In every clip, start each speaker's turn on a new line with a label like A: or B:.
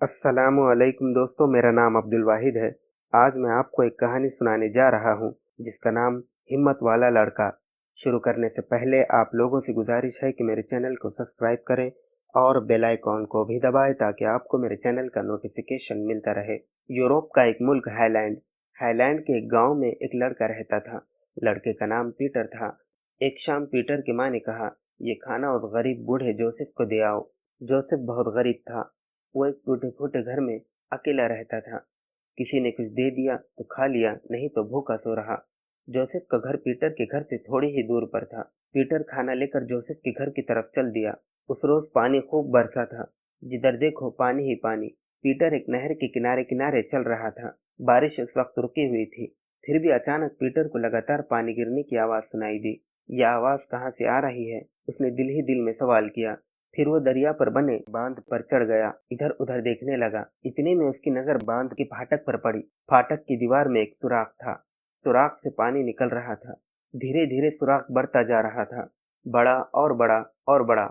A: अस्सलामुअलैकुम दोस्तों, मेरा नाम अब्दुल वाहिद है। आज मैं आपको एक कहानी सुनाने जा रहा हूँ जिसका नाम हिम्मत वाला लड़का। शुरू करने से पहले आप लोगों से गुजारिश है कि मेरे चैनल को सब्सक्राइब करें और बेल आइकॉन को भी दबाएं ताकि आपको मेरे चैनल का नोटिफिकेशन मिलता रहे। यूरोप का एक मुल्क हाईलैंड। हाईलैंड के एक गांव में एक लड़का रहता था। लड़के का नाम पीटर था। एक शाम पीटर की माँ ने कहा, ये खाना उस गरीब बूढ़े जोसेफ को दे आओ। जोसेफ बहुत गरीब था। वो एक टूटे-फूटे घर में अकेला रहता था। किसी ने कुछ दे दिया तो खा लिया, नहीं तो भूखा सो रहा। जोसेफ का घर पीटर के घर से थोड़ी ही दूर पर था। पीटर खाना लेकर जोसेफ के घर की तरफ चल दिया। उस रोज पानी खूब बरसा था। जिधर देखो पानी ही पानी। पीटर एक नहर के किनारे-किनारे चल रहा था। बारिश उस वक्त रुकी हुई थी। फिर भी अचानक पीटर को लगातार पानी गिरने की आवाज सुनाई दी। यह आवाज कहाँ से आ रही है? उसने दिल ही दिल में सवाल किया। फिर वो दरिया पर बने बांध पर चढ़ गया। इधर उधर देखने लगा। इतने में उसकी नजर बांध के फाटक पर पड़ी। फाटक की दीवार में एक सुराख था। सुराख से पानी निकल रहा था। धीरे धीरे सुराख बढ़ता जा रहा था। बड़ा और बड़ा और बड़ा।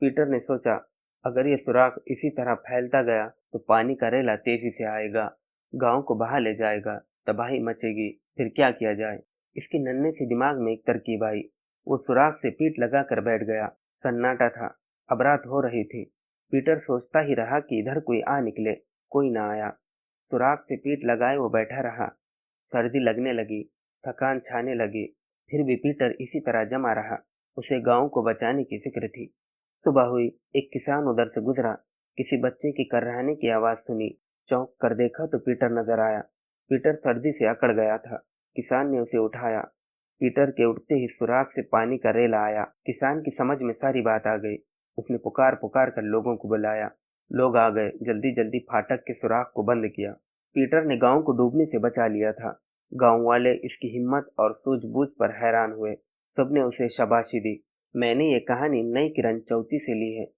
A: पीटर ने सोचा, अगर ये सुराख इसी तरह फैलता गया तो पानी का रेला तेजी से आएगा, गांव को बहा ले जाएगा, तबाही मचेगी। फिर क्या किया जाए? इसके नन्हे से दिमाग में एक तरकीब आई। वो सुराख से पीठ लगाकर बैठ गया। सन्नाटा था। अब रात हो रही थी। पीटर सोचता ही रहा कि इधर कोई आ निकले। कोई ना आया। सुराख से पीठ लगाए वो बैठा रहा। सर्दी लगने लगी। थकान छाने लगी। फिर भी पीटर इसी तरह जमा रहा। उसे गांव को बचाने की फिक्र थी। सुबह हुई। एक किसान उधर से गुजरा। किसी बच्चे की कर्राहने की आवाज सुनी। चौंक कर देखा तो पीटर नजर आया। पीटर सर्दी से अकड़ गया था। किसान ने उसे उठाया। पीटर के उठते ही सुराख से पानी का रेला आया। किसान की समझ में सारी बात आ गई। उसने पुकार पुकार कर लोगों को बुलाया। लोग आ गए। जल्दी जल्दी फाटक के सुराख को बंद किया। पीटर ने गांव को डूबने से बचा लिया था। गांव वाले इसकी हिम्मत और सूझबूझ पर हैरान हुए। सबने उसे शाबाशी दी। मैंने ये कहानी नई किरण चौथी से ली है।